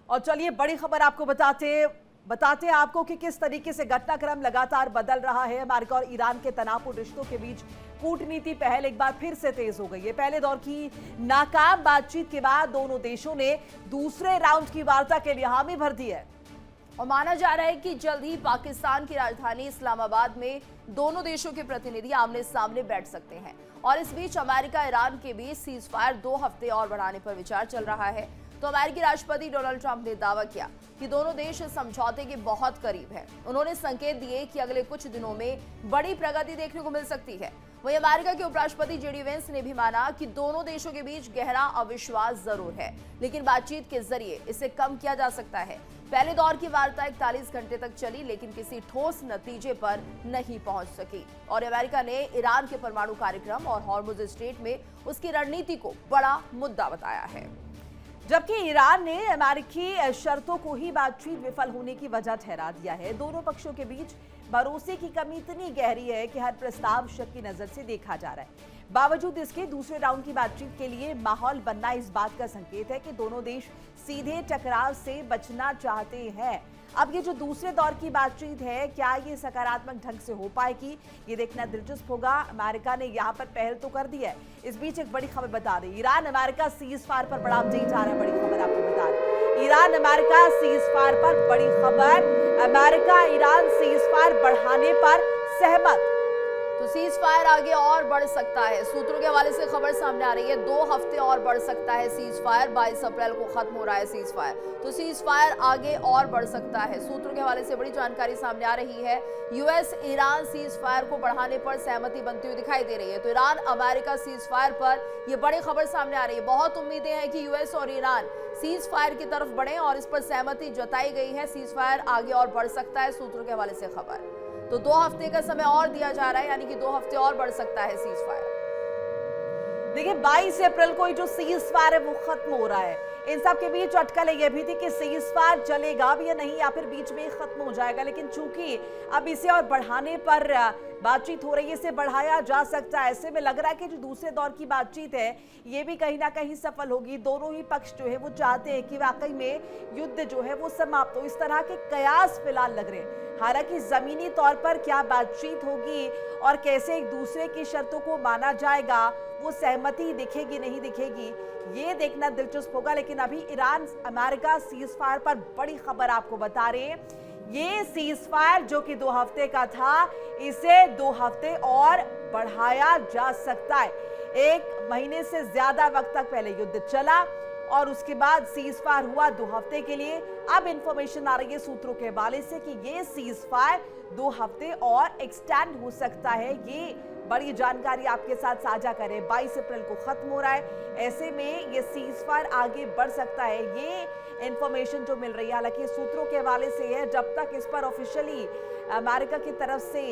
और चलिए बड़ी खबर आपको बताते हैं आपको कि किस तरीके से घटनाक्रम लगातार बदल रहा है। अमेरिका और ईरान के तनावपूर्ण रिश्तों के बीच कूटनीति पहल एक बार फिर से तेज हो गई है। पहले दौर की नाकाम बातचीत के बाद दोनों देशों ने दूसरे राउंड की वार्ता के लिए हामी भर दी है और माना जा रहा है कि जल्द ही पाकिस्तान की राजधानी इस्लामाबाद में दोनों देशों के प्रतिनिधि आमने सामने बैठ सकते हैं। और इस बीच अमेरिका ईरान के बीच सीज फायर 2 हफ्ते और बढ़ाने पर विचार चल रहा है। तो अमेरिकी राष्ट्रपति डोनाल्ड ट्रंप ने दावा किया कि दोनों देश इस समझौते के बहुत करीब हैं। उन्होंने संकेत दिए कि अगले कुछ दिनों में बड़ी प्रगति देखने को मिल सकती है। वहीं अमेरिका के उपराष्ट्रपति जेडी वेंस ने भी माना कि दोनों देशों के बीच गहरा अविश्वास जरूर है, लेकिन बातचीत के जरिए इसे कम किया जा सकता है। पहले दौर की वार्ता 41 घंटे तक चली, लेकिन किसी ठोस नतीजे पर नहीं पहुंच सकी और अमेरिका ने ईरान के परमाणु कार्यक्रम और हॉर्मुज स्ट्रेट में उसकी रणनीति को बड़ा मुद्दा बताया है। जबकि ईरान ने अमेरिकी शर्तों को ही बातचीत विफल होने की वजह ठहरा दिया है। दोनों पक्षों के बीच भरोसे की कमी इतनी गहरी है कि हर प्रस्ताव शक की नजर से देखा जा रहा है। बावजूद इसके दूसरे राउंड की बातचीत के लिए माहौल बनना इस बात का संकेत है कि दोनों देश सीधे टकराव से बचना चाहते हैं। अब ये जो दूसरे दौर की बातचीत है, क्या ये सकारात्मक ढंग से हो पाएगी, ये देखना दिलचस्प होगा। अमेरिका ने यहाँ पर पहल तो कर दी है। इस बीच एक बड़ी खबर बता दें, ईरान अमेरिका सीज फायर पर बड़ा अपडेट आ रहा है। बड़ी खबर आपको बता दें, ईरान अमेरिका सीज फायर पर बड़ी खबर, अमेरिका ईरान सीज फायर बढ़ाने पर सहमत। तो सीज फायर आगे और बढ़ सकता है। सूत्रों के हवाले से खबर सामने आ रही है 2 हफ्ते और बढ़ सकता है सीज फायर। 22 अप्रैल को खत्म हो रहा है सीज फायर, तो सीज फायर आगे और बढ़ सकता है। सूत्रों के हवाले से बड़ी जानकारी सामने आ रही है। यूएस ईरान सीज फायर को बढ़ाने पर सहमति बनती हुई दिखाई दे रही है। तो ईरान अमेरिका सीज फायर पर यह बड़ी खबर सामने आ रही है। बहुत उम्मीदें हैं कि यूएस और ईरान सीज फायर की तरफ बढ़े और इस पर सहमति जताई गई है। सीज फायर आगे और बढ़ सकता है। सूत्रों के हवाले से खबर, तो 2 हफ्ते का समय और दिया जा रहा है, यानी कि 2 हफ्ते और बढ़ सकता है सीज फायर। देखिए 22 अप्रैल को जो सीज फायर है वो खत्म हो रहा है। इन सब के बीच अटकलें यह भी थी कि सीज फायर चलेगा भी या नहीं, या फिर बीच में ही खत्म हो जाएगा। लेकिन चूंकि अब इसे और बढ़ाने पर बातचीत हो रही है, इसे बढ़ाया जा सकता है। ऐसे में लग रहा है कि जो दूसरे दौर की बातचीत है ये भी कहीं ना कहीं सफल होगी। दोनों ही पक्ष जो है वो चाहते हैं कि वाकई में युद्ध जो है वो समाप्त हो। इस तरह के कयास फिलहाल लग रहे हैं। हालांकि जमीनी तौर पर क्या बातचीत होगी और कैसे एक दूसरे की शर्तों को माना जाएगा, वो सहमति दिखेगी नहीं दिखेगी, ये देखना दिलचस्प होगा। लेकिन अभी ईरान अमेरिका सीज फायर पर बड़ी खबर आपको बता रहे हैं। ये सीज फायर जो कि 2 हफ्ते का था, इसे 2 हफ्ते और बढ़ाया जा सकता है। 1 महीने से ज्यादा वक्त तक पहले युद्ध चला और उसके बाद सीज फायर हुआ 2 हफ्ते के लिए। अब इंफॉर्मेशन आ रही है सूत्रों के हवाले से कि ये सीज फायर 2 हफ्ते और एक्सटेंड हो सकता है। ये बड़ी जानकारी आपके साथ साझा करें। 22 अप्रैल को खत्म हो रहा है, ऐसे में ये सीज फायर आगे बढ़ सकता है। ये इंफॉर्मेशन जो मिल रही है, हालांकि सूत्रों के हवाले से है, जब तक इस पर ऑफिशियली अमेरिका की तरफ से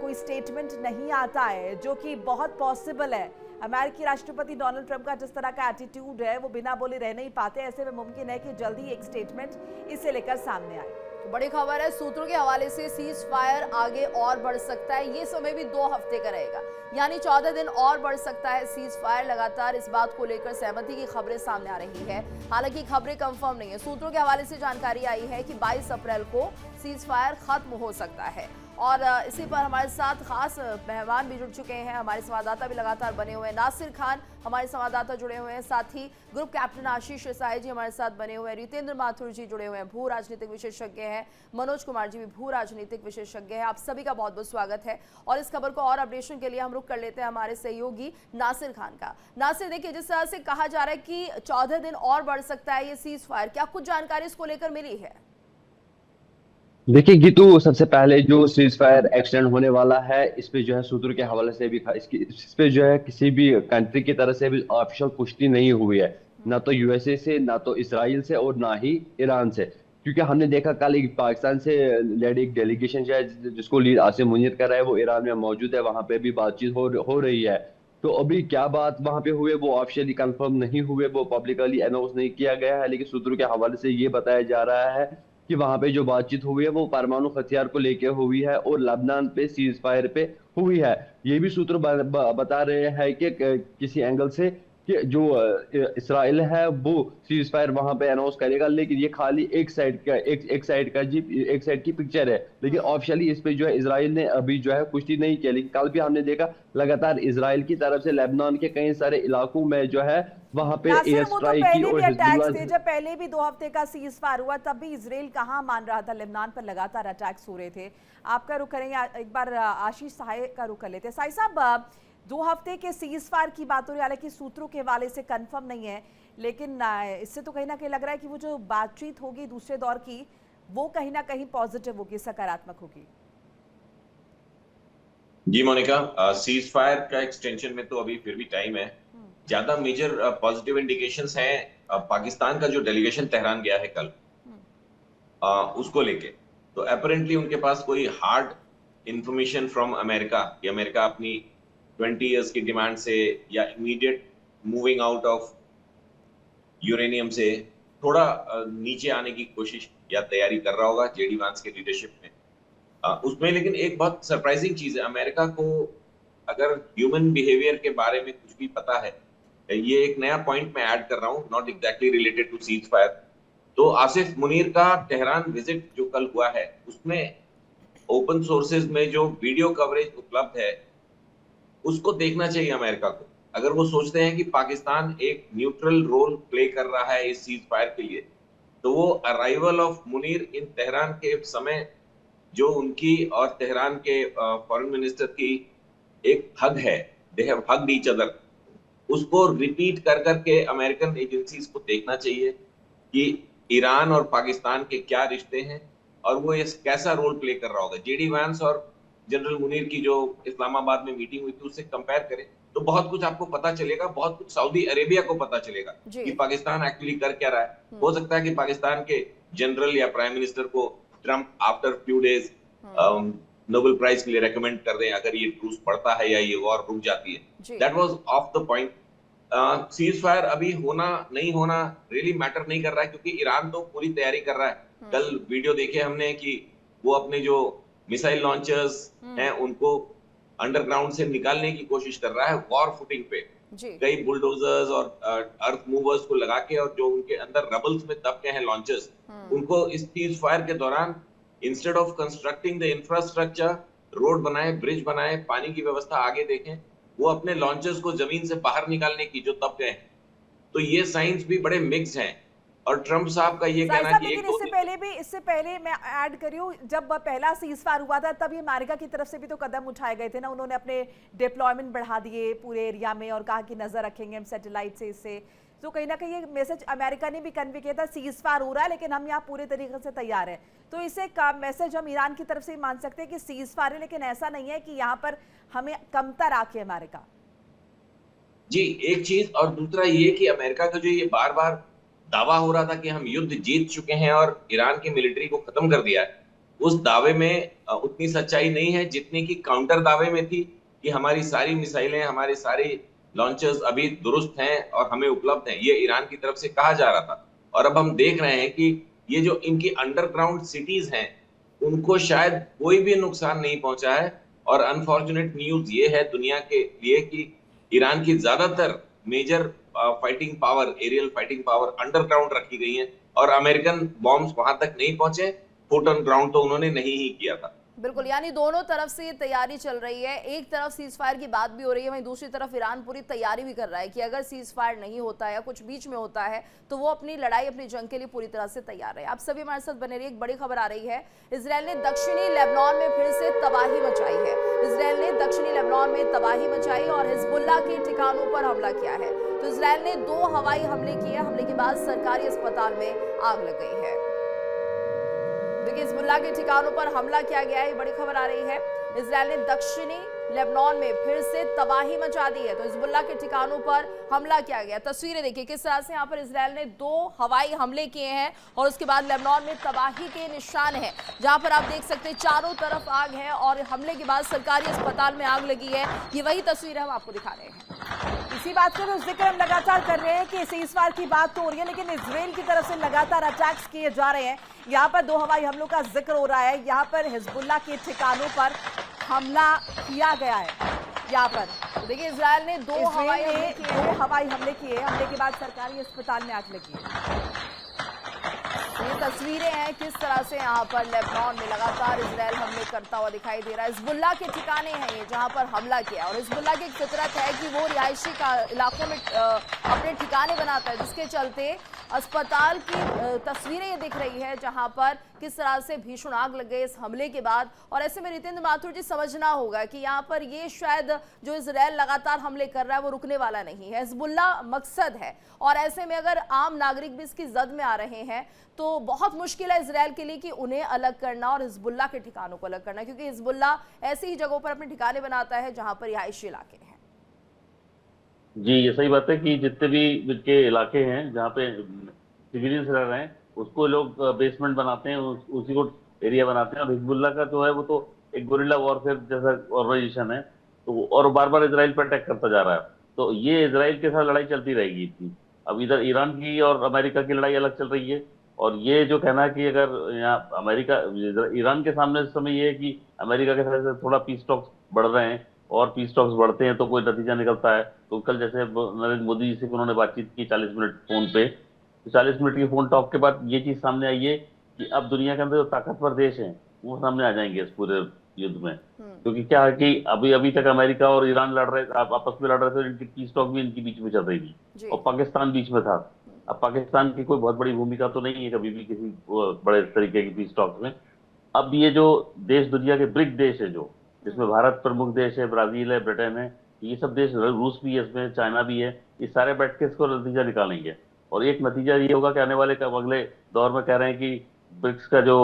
कोई स्टेटमेंट नहीं आता है, जो कि बहुत पॉसिबल है। अमेरिकी राष्ट्रपति डोनाल्ड ट्रंप का जिस तरह का एटीट्यूड है वो बिना बोले रह नहीं पाते। ऐसे में मुमकिन है कि जल्दी एक स्टेटमेंट इसे लेकर सामने आए। तो बड़ी खबर है, सूत्रों के हवाले से सीज फायर आगे और बढ़ सकता है। ये समय भी 2 हफ्ते का रहेगा, यानी 14 दिन और बढ़ सकता है सीज फायर। लगातार इस बात को लेकर सहमति की खबरें सामने आ रही है, हालांकि खबरें कंफर्म नहीं है। सूत्रों के हवाले से जानकारी आई है कि 22 अप्रैल को सीज फायर खत्म हो सकता है। और इसी पर हमारे साथ खास मेहमान भी जुड़ चुके हैं। हमारे संवाददाता भी लगातार बने हुए हैं। नासिर खान हमारे संवाददाता जुड़े हुए हैं, साथ ही ग्रुप कैप्टन आशीष साई जी हमारे साथ बने हुए हैं। रितेंद्र माथुर जी जुड़े हुए हैं, भू राजनीतिक विशेषज्ञ हैं। मनोज कुमार जी भी भू राजनीतिक विशेषज्ञ हैं। आप सभी का बहुत बहुत स्वागत है। और इस खबर को और अपडेशन के लिए हम रुख कर लेते हैं हमारे सहयोगी नासिर खान का। नासिर, देखिए जिस तरह से कहा जा रहा है कि 14 दिन और बढ़ सकता है ये सीज फायर, क्या कुछ जानकारी इसको लेकर मिली है? देखिए गीतू, सबसे पहले जो सीज फायर एक्सटेंड होने वाला है, इस पे जो है सूत्रों के हवाले से भी इस पे जो है किसी भी कंट्री की तरफ से भी ऑफिशियल पुष्टि नहीं हुई है, ना तो यूएसए से, ना तो इसराइल से और ना ही ईरान से। क्योंकि हमने देखा कल एक पाकिस्तान से लेड एक डेलीगेशन जो है जिसको लीड आसिम मुनीर कर रहा है, वो ईरान में मौजूद है। वहां पे भी बातचीत हो रही है। तो अभी क्या बात वहां पे हुए वो ऑफिशियली कंफर्म नहीं हुए, वो पब्लिकली अनाउंस नहीं किया गया है। लेकिन सूत्रों के हवाले से ये बताया जा रहा है कि वहां पे जो बातचीत हुई है वो परमाणु हथियार को लेके हुई है और लेबनान पे सीज फायर पे हुई है। ये भी सूत्र बता रहे हैं कि किसी एंगल से कि जो इसराइल है वो सीज फायर वहां पे अनाउंस करेगा, लेकिन ये खाली एक साइड की पिक्चर है। लेकिन ऑफिशियली इस पे जो है इसराइल ने अभी जो है पुष्टि नहीं की। लेकिन कल भी हमने देखा लगातार इसराइल की तरफ से लेबनान के कई सारे इलाकों में जो है वहां पे नासिर, एयर वो तो स्ट्राइक की पहले और भी अटैक्स थे, हिजबुल्लाह। जब पहले भी 2 हफ्ते का सीज फायर हुआ तब भी इसराइल कहाँ मान रहा था, लेबनान पर लगातार अटैक्स हो रहे थे। आपका रुख करेंगे एक बार, आशीष साहे का रुख कर लेते हैं। साई साहब, 2 हफ्ते के सीज फायर की बात हो रही है, हालांकि सूत्रों के हवाले से कंफर्म नहीं है, लेकिन इससे तो कहीं ना कहीं लग रहा है कि वो जो बातचीत होगी दूसरे दौर की वो कहीं ना कहीं पॉजिटिव होगी, सकारात्मक होगी। जी मोनिका, सीज फायर का एक्सटेंशन में तो अभी फिर भी टाइम है। ज्यादा मेजर पॉजिटिव इंडिकेशंस हैं पाकिस्तान का जो डेलीगेशन तेहरान गया है कल, उसको लेके। तो अपेरेंटली उनके पास कोई हार्ड इंफॉर्मेशन फ्रॉम अमेरिका कि अमेरिका अपनी 20 इयर्स की डिमांड से या immediate moving out of uranium से थोड़ा नीचे आने की कोशिश या तैयारी कर रहा होगा जेडी वांस के लीडरशिप में। उसमें लेकिन एक बहुत सरप्राइजिंग चीज है, अमेरिका को अगर ह्यूमन बिहेवियर के बारे में कुछ भी पता है, ये एक नया पॉइंट मैं ऐड कर रहा हूँ, not exactly related to ceasefire. तो आसिफ मुनीर का तेहरान विजिट जो कल हुआ है, उसमें ओपन सोर्सेज में जो वीडियो कवरेज उपलब्ध है उसको देखना चाहिए अमेरिका को। अगर वो सोचते हैं कि पाकिस्तान एक न्यूट्रल रोल प्ले कर रहा है इस सीज फायर के लिए, तो वो arrival of Munir in Tehran के समय जो उनकी और तेहरान के फॉरेन मिनिस्टर की एक हग है, they have hugged each other, उसको रिपीट कर करके अमेरिकन एजेंसीज को देखना चाहिए कि ईरान और पाकिस्तान के क्या रिश्ते हैं और वो ये कैसा रोल प्ले कर रहा होगा। जेडी वांस और जनरल मुनीर की जो इस्लामाबाद में मीटिंग हुई थी उससे कंपेयर करें तो बहुत कुछ आपको पता चलेगा, बहुत कुछ सऊदी अरेबिया को पता चलेगा कि पाकिस्तान एक्चुअली कर क्या रहा है। हो सकता है कि पाकिस्तान के जनरल या प्राइम मिनिस्टर को Trump after few days Nobel prize के लिए रेकमेंड कर दें अगर ये ट्रूस पड़ता है या ये वॉर रुक जाती है। That was of the point. Cease fire अभी होना नहीं होना रियली मैटर नहीं कर रहा है, क्योंकि ईरान तो पूरी तैयारी कर रहा है। कल वीडियो देखे हमने कि वो अपने जो मिसाइल लॉन्चर्स हैं उनको अंडरग्राउंड से निकालने की कोशिश कर रहा है वॉर फुटिंग पे। कई बुलडोजर्स और अर्थ मूवर्स को लगा के, और जो उनके अंदर रबल्स में दब गए हैं लॉन्चर्स, उनको इस सीज फायर के दौरान instead of constructing the infrastructure, road बनाए, ब्रिज बनाए, पानी की व्यवस्था आगे देखें, वो अपने लॉन्चर्स को जमीन से बाहर निकालने की जो दब गए हैं। तो ये साइंस भी बड़े मिक्स हैं। और ट्रंप साहब का ये कहना कि इससे पहले मैं ऐड करी हूँ, जब पहला सीज फायर हुआ था तब ये अमेरिका की तरफ से भी तो कदम उठाए गए थे ना, उन्होंने अपने डिप्लॉयमेंट बढ़ा दिए पूरे एरिया में और कहा कि नजर रखेंगे हम सैटेलाइट से इससे। तो कहीं ना कहीं ये मैसेज अमेरिका ने भी कन्वे किया था, सीज फायर हो रहा है लेकिन हम यहाँ पूरे तरीके से तैयार हैं। तो इसे मैसेज हम ईरान की तरफ से मान सकते हैं कि सीज फायर है, लेकिन ऐसा नहीं है कि यहाँ पर हमें कमतर आके अमेरिका। जी, एक चीज, और दूसरा ये कि अमेरिका का जो ये बार बार दावा हो रहा था कि हम युद्ध जीत चुके हैं और ईरान की मिलिट्री को खत्म कर दिया है, उस दावे में उतनी सच्चाई नहीं है जितनी की काउंटर दावे में थी कि हमारी सारी मिसाइलें, हमारी सारी लॉन्चर्स अभी दुरुस्त हैं और हमें उपलब्ध हैं। ये ईरान की तरफ से कहा जा रहा था। और अब हम देख रहे हैं कि ये जो इनकी अंडरग्राउंड सिटीज हैं उनको शायद कोई भी नुकसान नहीं पहुंचा है। और अनफॉर्चुनेट न्यूज ये है दुनिया के लिए कि ईरान की ज्यादातर major fighting power, aerial fighting power underground रखी गई है और अमेरिकन बॉम्ब्स वहां तक नहीं पहुंचे। फुट ऑन ग्राउंड तो उन्होंने नहीं ही किया था। बिल्कुल, यानी दोनों तरफ से ये तैयारी चल रही है। एक तरफ सीज फायर की बात भी हो रही है, वहीं दूसरी तरफ ईरान पूरी तैयारी भी कर रहा है कि अगर सीज फायर नहीं होता है या कुछ बीच में होता है तो वो अपनी लड़ाई, अपनी जंग के लिए पूरी तरह से तैयार है। आप सभी हमारे साथ बने रहिए। एक बड़ी खबर आ रही है, इसराइल ने दक्षिणी लेबनान में फिर से तबाही मचाई है। इसराइल ने दक्षिणी लेबनान में तबाही मचाई और हिजबुल्लाह के ठिकानों पर हमला किया है। तो इसराइल ने 2 हवाई हमले किए। हमले के बाद सरकारी अस्पताल में आग लग गई है। देखिए, हिजबुल्लाह के ठिकानों पर हमला किया गया है, बड़ी खबर आ रही है। इसराइल ने दक्षिणी लेबनान में फिर से तबाही मचा दी है। तो हिजबुल्लाह के ठिकानों पर हमला किया गया। तस्वीरें देखिए किस तरह से यहाँ पर इसराइल ने 2 हवाई हमले किए हैं और उसके बाद लेबनान में तबाही के निशान हैं, जहां पर आप देख सकते हैं चारों तरफ आग है और हमले के बाद सरकारी अस्पताल में आग लगी है। ये वही तस्वीर हम आपको दिखा रहे हैं। इसी बात का तो जिक्र हम लगातार कर रहे हैं कि सीज फायर की बात तो हो रही है, लेकिन इजराइल की तरफ से लगातार अटैक्स किए जा रहे हैं। यहाँ पर 2 हवाई हमलों का जिक्र हो रहा है। यहाँ पर हिजबुल्लाह के ठिकानों पर हमला किया गया है। यहाँ पर तो देखिए इसराइल ने दो हवाई इसराइल हमले ने किए दो हैं। हवाई हमले किए, हमले के बाद सरकारी अस्पताल में आग लगी है। ये तस्वीरें हैं किस तरह से यहाँ पर लेबनान में लगातार इजराइल हमले करता हुआ दिखाई दे रहा है। हिजबुल्लाह के ठिकाने हैं ये जहाँ पर हमला किया, और हिजबुल्लाह की एक फितरत है कि वो रिहायशी इलाकों में अपने ठिकाने बनाता है, जिसके चलते अस्पताल की तस्वीरें ये दिख रही है जहाँ पर किस तरह से भीषण आग लग गई इस हमले के बाद। और ऐसे में रितेंद्र माथुर जी समझना होगा कि यहाँ पर ये शायद जो इजराइल लगातार हमले कर रहा है वो रुकने वाला नहीं है, हिजबुल्लाह मकसद है। और ऐसे में अगर आम नागरिक भी इसकी जद में आ रहे हैं तो बहुत मुश्किल है इजराइल के लिए कि उन्हें अलग करना और हिजबुल्लाह के ठिकानों को अलग करना, क्योंकि हिजबुल्लाह ऐसी ही जगहों पर अपने ठिकाने बनाता है जहां पर रिहायशी इलाके हैं। जी, ये सही बात है कि जितने भी के इलाके हैं जहाँ पे सिविलियंस रह रहे हैं उसको लोग बेसमेंट बनाते हैं, उसी को एरिया बनाते हैं। और हिजबुल्लाह का जो है वो तो एक गोरिल्ला वॉरफेयर जैसा ऑर्गेनाइजेशन है, तो और बार बार इसराइल पर अटैक करता जा रहा है। तो ये इसराइल के साथ लड़ाई चलती रहेगी इतनी। अब इधर ईरान की और अमेरिका की लड़ाई अलग चल रही है, और ये जो कहना है कि अगर यहाँ अमेरिका ईरान के सामने इस समय ये है कि अमेरिका के साथ थोड़ा पीस टॉक्स बढ़ रहे हैं, और पीस टॉक्स बढ़ते हैं तो कोई नतीजा निकलता है। तो कल जैसे नरेंद्र मोदी जी से उन्होंने बातचीत की 40 मिनट फोन पे, तो 40 मिनट की फोन टॉक के बाद ये चीज सामने आई है कि अब दुनिया के अंदर जो ताकतवर देश हैं वो सामने आ जाएंगे इस पूरे युद्ध में। क्योंकि क्या है कि अभी तक अमेरिका और ईरान लड़ रहे, आपस में लड़ रहे थे, इनकी पीस टॉक भी इनके बीच में चल रही थी, और पाकिस्तान बीच में था। अब पाकिस्तान की कोई बहुत बड़ी भूमिका तो नहीं है कभी भी किसी बड़े तरीके की पीस टॉक में। अब ये जो देश, दुनिया के ब्रिक देश है जो, जिसमें भारत प्रमुख देश है, ब्राजील है, ब्रिटेन है, ये सब देश, रूस भी है इसमें, चाइना भी है, ये सारे बैठ के इसको नतीजा निकालेंगे। और एक नतीजा ये होगा कि आने वाले अगले दौर में कह रहे हैं कि ब्रिक्स का जो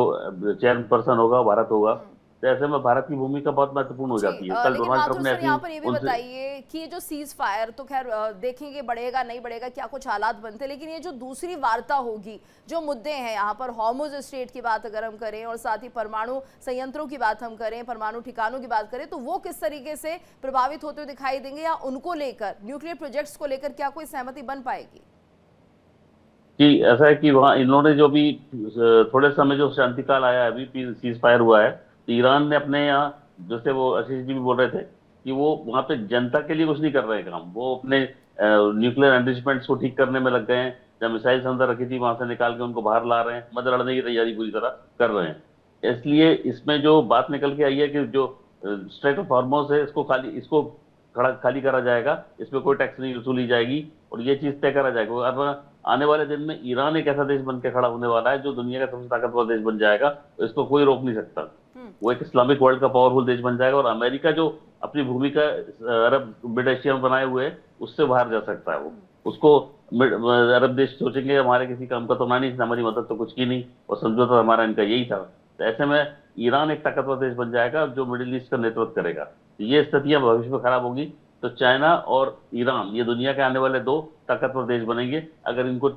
चेयरपर्सन होगा भारत होगा। तो ऐसे में भारत की भूमिका बहुत महत्वपूर्ण हो जाती है। कल लेकिन डोनाल्ड माथुर ट्रंप ने सर यहाँ पर ये भी उनसे बताइए कि ये जो सीज फायर तो खैर देखेंगे बढ़ेगा नहीं बढ़ेगा क्या कुछ हालात बनते, लेकिन ये जो दूसरी वार्ता होगी, जो मुद्दे हैं यहाँ पर हॉर्मुज स्ट्रेट की बात अगर हम करें और साथ ही परमाणु संयंत्रों की बात हम करें, परमाणु ठिकानों की बात करें, तो वो किस तरीके से प्रभावित होते हुए दिखाई देंगे, या उनको लेकर न्यूक्लियर प्रोजेक्ट्स को लेकर क्या कोई सहमति बन पाएगी? कि ऐसा है कि वहाँ इन्होंने जो भी थोड़े समय जो शांति काल आया है, अभी सीज फायर हुआ है, तो ईरान ने अपने यहाँ, जैसे वो आशीष जी भी बोल रहे थे कि वो वहाँ पे जनता के लिए कुछ नहीं कर रहे काम, वो अपने न्यूक्लियर एनरिचमेंट्स को ठीक करने में लग गए हैं। जब मिसाइल्स अंदर रखी थी वहां से निकाल के उनको बाहर ला रहे हैं, मतलब लड़ने की तैयारी पूरी तरह कर रहे हैं। इसलिए इसमें जो बात निकल के आई है कि जो स्ट्रेट ऑफ हॉर्मुज़ है इसको खाली करा जाएगा, इसमें कोई टैक्स नहीं वसूली जाएगी, और ये चीज तय करा जाएगा। अब आने वाले दिन में ईरान एक ऐसा देश बन के खड़ा होने वाला है जो दुनिया का सबसे ताकतवर देश बन जाएगा, तो इसको कोई रोक नहीं सकता। वो एक इस्लामिक वर्ल्ड का पावरफुल देश बन जाएगा, और अमेरिका जो अपनी भूमिका अरब मिड एशिया में बनाए हुए है उससे बाहर जा सकता है। वो उसको अरब देश सोचेंगे हमारे किसी काम का तो ना नहीं, हमारी मदद तो कुछ की नहीं, और समझौता हमारा इनका यही था। तो ऐसे में ईरान एक ताकतवर देश बन जाएगा जो मिडिल ईस्ट का नेतृत्व करेगा। ये स्थितियां भविष्य में खराब होगी तो चाइना और ईरान ये दुनिया के आने वाले दो ताकतवर देश बनेंगे, अगर इनको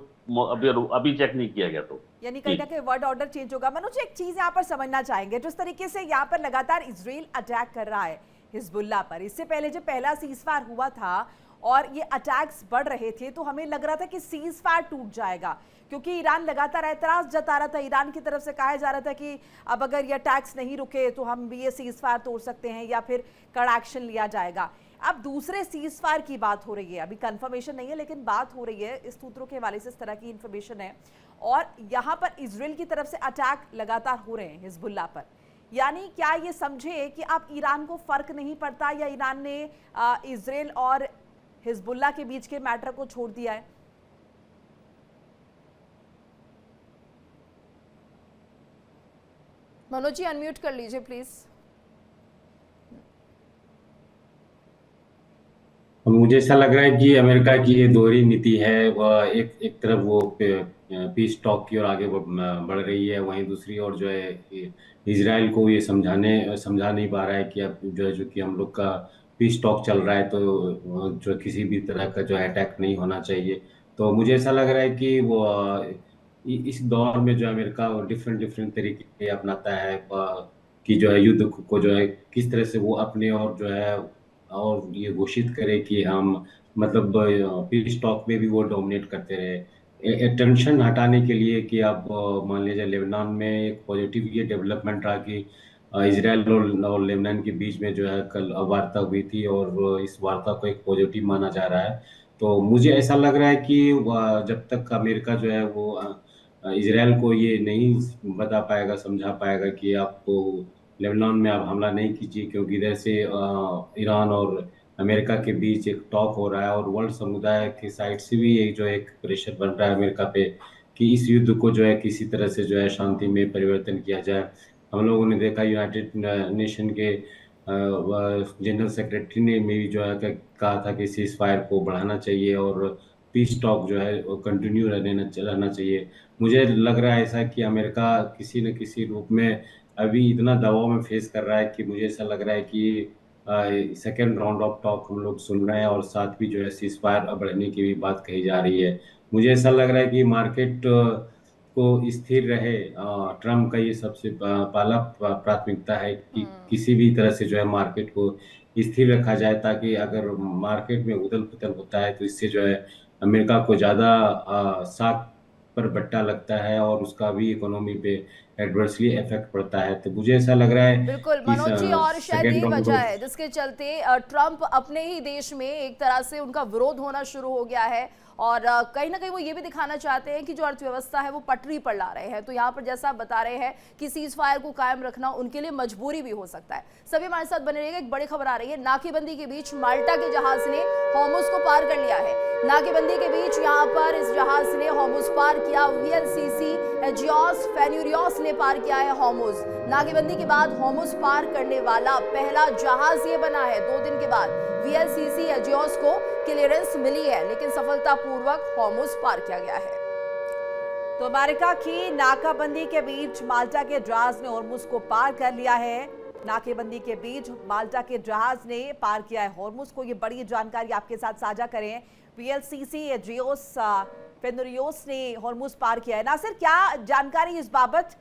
अभी चेक नहीं किया गया तो। यानी कहीं ना कहीं वर्ल्ड ऑर्डर चेंज होगा। मनोज, एक चीज यहाँ पर समझना चाहेंगे, जिस तरीके से यहाँ पर लगातार इजराइल अटैक कर रहा है हिजबुल्लाह पर, इससे पहले जब पहला सीज फायर हुआ था और ये अटैक्स बढ़ रहे थे तो हमें लग रहा था कि सीज फायर टूट जाएगा, क्योंकि ईरान लगातार एतराज जता रहा था। ईरान की तरफ से कहा जा रहा था कि अब अगर ये अटैक्स नहीं रुके तो हम भी ये सीज फायर तोड़ सकते हैं या फिर कड़ा एक्शन लिया जाएगा। अब दूसरे सीज फायर की बात हो रही है, अभी कंफर्मेशन नहीं है लेकिन बात हो रही है, इस सूत्रों के हवाले से इस तरह की इंफॉर्मेशन है, और यहाँ पर इजराइल की तरफ से अटैक लगातार हो रहे हैं हिजबुल्लाह पर। यानी क्या ये समझे कि अब ईरान को फर्क नहीं पड़ता, या ईरान ने इजराइल और हिजबुल्लाह के बीच के मैटर को छोड़ दिया है? मनोज जी अनम्यूट कर लीजिए प्लीज। मुझे ऐसा लग रहा है कि अमेरिका की ये दोहरी नीति है, वह एक तरफ वो पीस टॉक की ओर आगे बढ़ रही है, वहीं दूसरी ओर जो है इजराइल को ये समझा नहीं पा रहा है कि अब जो कि हम लोग का पीस टॉक चल रहा है, तो जो किसी भी तरह का जो अटैक नहीं होना चाहिए। तो मुझे ऐसा लग रहा है कि वो इस दौर में जो अमेरिका डिफरेंट तरीके अपनाता है कि जो है युद्ध को जो है किस तरह से वो अपने और जो है और ये घोषित करे कि हम मतलब पीस टॉक में भी वो डोमिनेट करते रहे। टेंशन हटाने के लिए कि आप मान लीजिए लेबनान में एक पॉजिटिव ये डेवलपमेंट रहा कि इजराइल और लेबनान के बीच में जो है कल वार्ता हुई थी और इस वार्ता को एक पॉजिटिव माना जा रहा है। तो मुझे ऐसा लग रहा है कि जब तक अमेरिका जो है वो इजराइल को ये नहीं बता पाएगा, समझा पाएगा कि आपको लेबनान में आप हमला नहीं कीजिए, क्योंकि इधर से ईरान और अमेरिका के बीच एक टॉक हो रहा है और वर्ल्ड समुदाय की साइड से भी एक प्रेशर बन रहा है अमेरिका पे कि इस युद्ध को जो है किसी तरह से जो है शांति में परिवर्तन किया जाए। हम लोगों ने देखा यूनाइटेड नेशन के जनरल सेक्रेटरी ने भी जो है कहा था कि सीज फायर को बढ़ाना चाहिए और पीस टॉक जो है वो कंटिन्यू रहना चाहिए। मुझे लग रहा है ऐसा कि अमेरिका किसी न किसी रूप में अभी इतना दबाव में फेस कर रहा है कि मुझे ऐसा लग रहा है कि सेकेंड राउंड ऑफ टॉक हम लोग सुन रहे हैं और साथ भी जो है सीज फायर बढ़ने की भी बात कही जा रही है। मुझे ऐसा लग रहा है कि मार्केट को स्थिर रहे। ट्रम्प का ये सबसे पहला प्राथमिकता है कि किसी भी तरह से जो है मार्केट को स्थिर रखा जाए, ताकि अगर मार्केट में उथल पुथल होता है तो इससे जो है अमेरिका को ज़्यादा साख पर बट्टा लगता है और उसका भी इकोनॉमी पे एडवर्सली इफेक्ट पड़ता है। तो मुझे ऐसा लग रहा है बिल्कुल कि मनोज जी, और शायद second यही round वजह of- है जिसके चलते ट्रम्प अपने ही देश में एक तरह से उनका विरोध होना शुरू हो गया है और कहीं ना कहीं वो ये भी दिखाना चाहते हैं कि जो अर्थव्यवस्था है वो पटरी पर ला रहे हैं। तो यहाँ पर जैसा आप बता रहे हैं कि सीज फायर को कायम रखना उनके लिए मजबूरी भी हो सकता है। सभी हमारे साथ बने रहिएगा। एक बड़ी खबर आ रही है, नाकेबंदी के बीच माल्टा के जहाज ने हॉर्मुज को पार कर लिया है। नाकेबंदी के बीच यहाँ पर इस जहाज ने हॉर्मुज पार किया। VLCC एजियोस फेन्यूरियोस ने पार किया है हॉर्मुज। नाकेबंदी के बाद हॉर्मुज पार करने वाला पहला जहाज ये बना है। 2 दिन के बाद VLCC एजियोस को क्लियरेंस मिली है, लेकिन सफलतापूर्वक हॉर्मुज पार किया गया है। तो अमेरिका की नाकाबंदी के बीच माल्टा के जहाज ने हॉर्मुज को पार कर लिया है। नाकेबंदी के बीच माल्टा के जहाज ने पार किया है हॉर्मुज को। ये बड़ी जानकारी आपके साथ साझा करें। VLCC एजियोस फेन्यूरियोस ने हॉर्मुज पार किया है। नासिर, क्या जानकारी इस बाबत?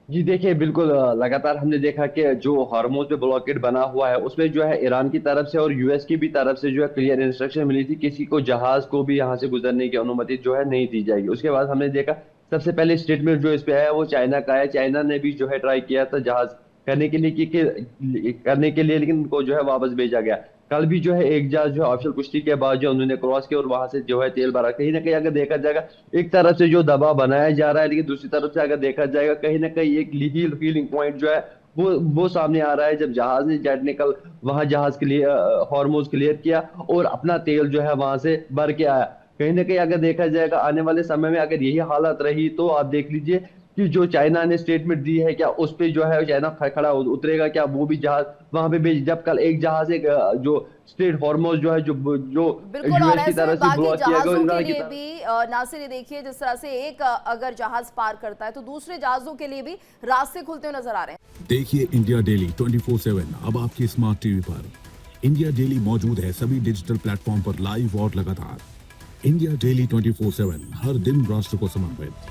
जी देखिए, बिल्कुल लगातार हमने देखा कि जो हॉर्मुज पे ब्लॉकेड बना हुआ है उसमें जो है ईरान की तरफ से और यूएस की भी तरफ से जो है क्लियर इंस्ट्रक्शन मिली थी, किसी को जहाज को भी यहाँ से गुजरने की अनुमति जो है नहीं दी जाएगी। उसके बाद हमने देखा सबसे पहले स्टेटमेंट जो इस पे आया वो चाइना का है। चाइना ने भी जो है ट्राई किया था जहाज करने के लिए लेकिन उनको जो है वापस भेजा गया। कल भी जो है एक जहाज जो है ऑफिशियल पुष्टि के बाद जो उन्होंने क्रॉस किया और वहां से जो है तेल भरा। कहीं ना कहीं अगर देखा जाएगा एक तरफ से जो दबाव बनाया जा रहा है, लेकिन दूसरी तरफ से अगर देखा जाएगा कहीं ना कहीं एक हीलिंग पॉइंट जो है वो सामने आ रहा है। जब जहाज ने जेट ने कल वहां जहाज के लिए हॉर्मुज क्लियर किया और अपना तेल जो है वहां से भर के आया। कहीं ना कहीं अगर देखा जाएगा आने वाले समय में अगर यही हालत रही तो आप देख लीजिए कि जो चाइना ने स्टेटमेंट दी है क्या उस पे जो है चाइना खड़ा उतरेगा, क्या वो भी जहाज वहां पे भेज। जब कल एक जहाज जो स्ट्रेट हॉर्मुज जो है जो बिल्कुल, और यूएस की ऐसे तरफ से बाकी ब्लॉक किया जहाजों गया के लिए भी नासिर, ये देखिए जिस तरह से एक अगर जहाज पार करता है तो दूसरे जहाजों के लिए भी रास्ते खुलते हुए नजर आ रहे हैं। देखिए इंडिया डेली 24/7 अब आपकी स्मार्ट टीवी पर। इंडिया डेली मौजूद है सभी डिजिटल प्लेटफॉर्म पर लाइव और लगातार। इंडिया डेली 24/7 हर दिन राष्ट्र को समर्पित।